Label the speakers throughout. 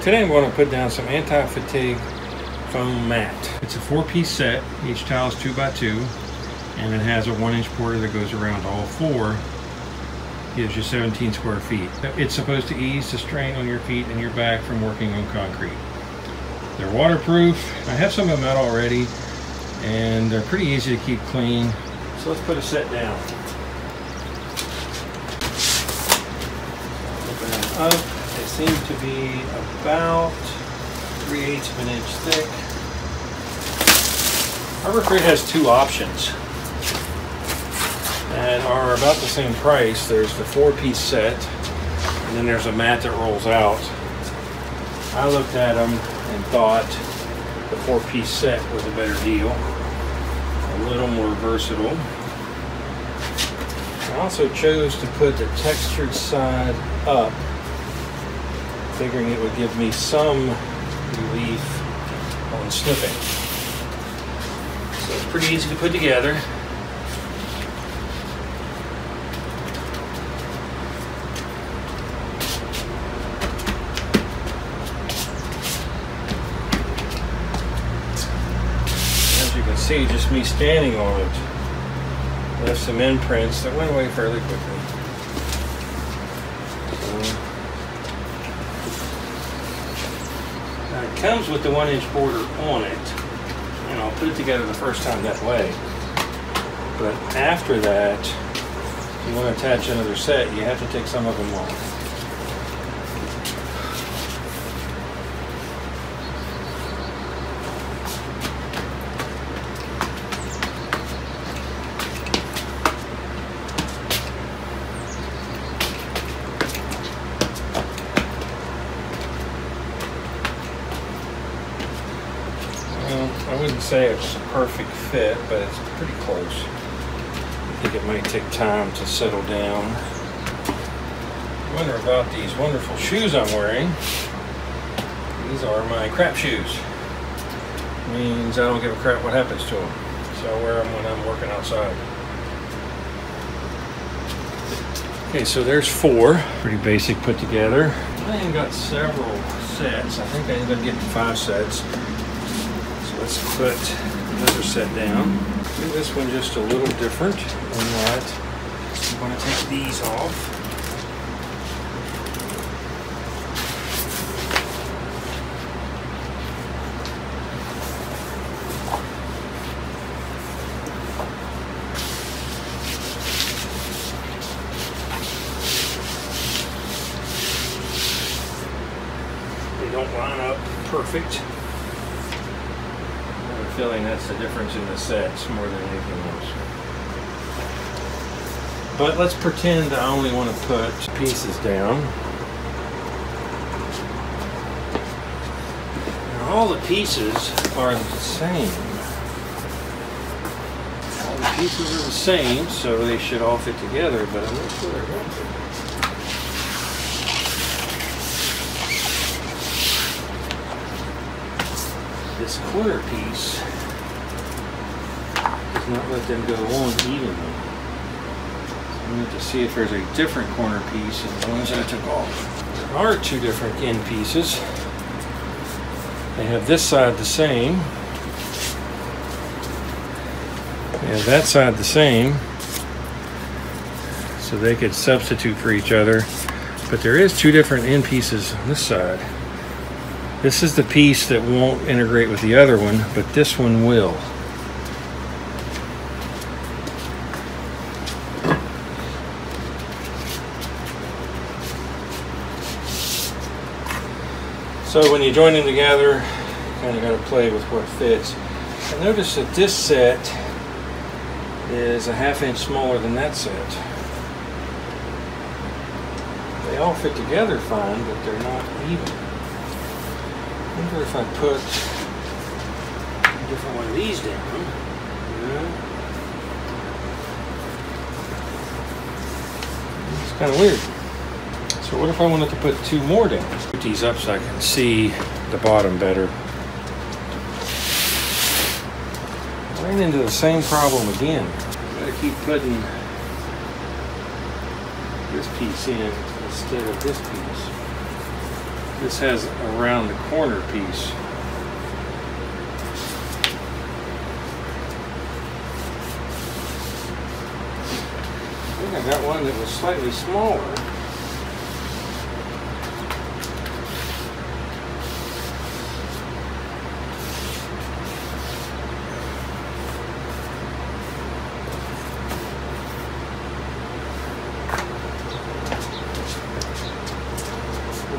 Speaker 1: today I'm going to put down some anti-fatigue foam mat. It's a 4-piece set. Each tile is 2x2, and it has a 1-inch border that goes around all 4. Gives you 17 square feet. It's supposed to ease the strain on your feet and your back from working on concrete. They're waterproof. I have some of them out already, and they're pretty easy to keep clean. So let's put a set down. Open them up. They seem to be about 3/8 of an inch thick. Harbor Freight has 2 options that are about the same price. There's the 4-piece set, and then there's a mat that rolls out. I looked at them and thought the 4-piece set was a better deal, a little more versatile. I also chose to put the textured side up, figuring it would give me some relief on slipping. So it's pretty easy to put together. As you can see, just me standing on it left some imprints that went away fairly quickly. It comes with the 1-inch border on it, and I'll put it together the first time that way. But after that, if you want to attach another set, you have to take some of them off. I wouldn't say it's a perfect fit, but it's pretty close. I think it might take time to settle down. I wonder about these wonderful shoes I'm wearing. These are my crap shoes. Means I don't give a crap what happens to them. So I wear them when I'm working outside. Okay, so there's 4. Pretty basic put together. I ain't got several sets. I think I ended up getting 5 sets. Let's put another set down. Do this one just a little different in that I'm going to take these off. They don't line up perfect. Feeling that's the difference in the sets more than anything else. But let's pretend I only want to put pieces down. Now all the pieces are the same. All the pieces are the same, so they should all fit together, but I'm not sure they're going to. This corner piece does not let them go on evenly. So I'm going to have to see if there's a different corner piece than the ones that I took off. There are 2 different end pieces. They have this side the same. They have that side the same. So they could substitute for each other. But there is 2 different end pieces on this side. This is the piece that won't integrate with the other one, but this one will. So when you join them together, you kind of got to play with what fits. I noticed that this set is a 1/2 inch smaller than that set. They all fit together fine, but they're not even. I wonder if I put a different one of these down. It's kind of weird. So what if I wanted to put 2 more down? Put these up so I can see the bottom better. Ran into the same problem again. Gotta keep putting this piece in instead of this piece. this has around the corner piece. I think I got one that was slightly smaller.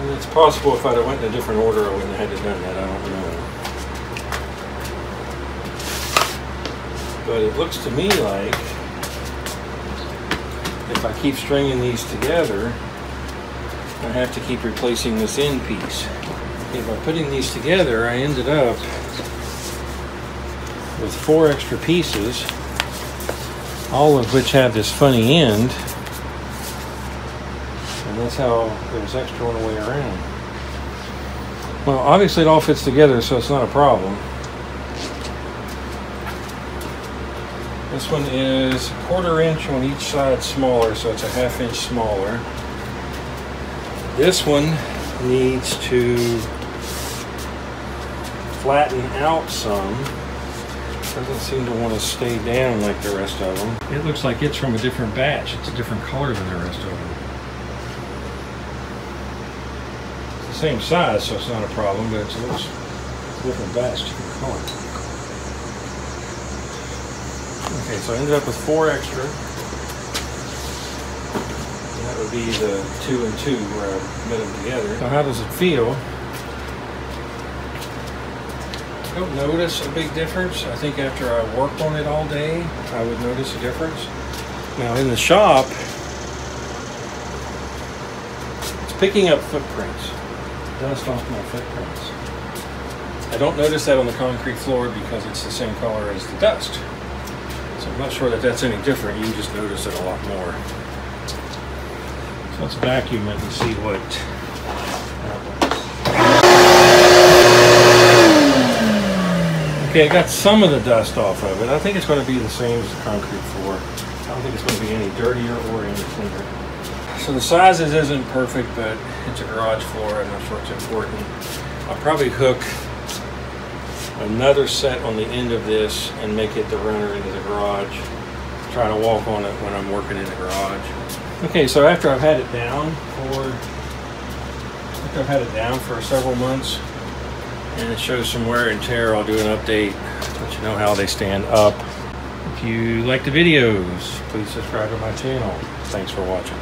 Speaker 1: And it's possible if I'd have went in a different order I wouldn't have had to done that, I don't know. But it looks to me like if I keep stringing these together, I have to keep replacing this end piece. Okay, by putting these together, I ended up with 4 extra pieces, all of which have this funny end, and that's how there's extra on the way around. Well, obviously it all fits together, so it's not a problem. This one is 1/4 inch on each side smaller, so it's a 1/2 inch smaller. This one needs to flatten out some. Doesn't seem to want to stay down like the rest of them. It looks like it's from a different batch. It's a different color than the rest of them. It's the same size, so it's not a problem, but it's a different batch, different color. Okay, so I ended up with 4 extra. And that would be the 2 and 2 where I met them together. So how does it feel? I don't notice a big difference. I think after I worked on it all day, I would notice a difference. Now in the shop, it's picking up footprints. Dust off my footprints. I don't notice that on the concrete floor because it's the same color as the dust. So I'm not sure that that's any different. You just notice it a lot more. So let's vacuum it and see what happens. Okay, I got some of the dust off of it. I think it's going to be the same as the concrete floor. I don't think it's going to be any dirtier or any cleaner. So the sizes isn't perfect, but it's a garage floor. I'm not sure it's important. I'll probably hook another set on the end of this and make it the runner into the garage. Try to walk on it when I'm working in the garage. Okay, so after I've had it down for several months and it shows some wear and tear, I'll do an update, let you know how they stand up. If you like the videos, please subscribe to my channel. Thanks for watching.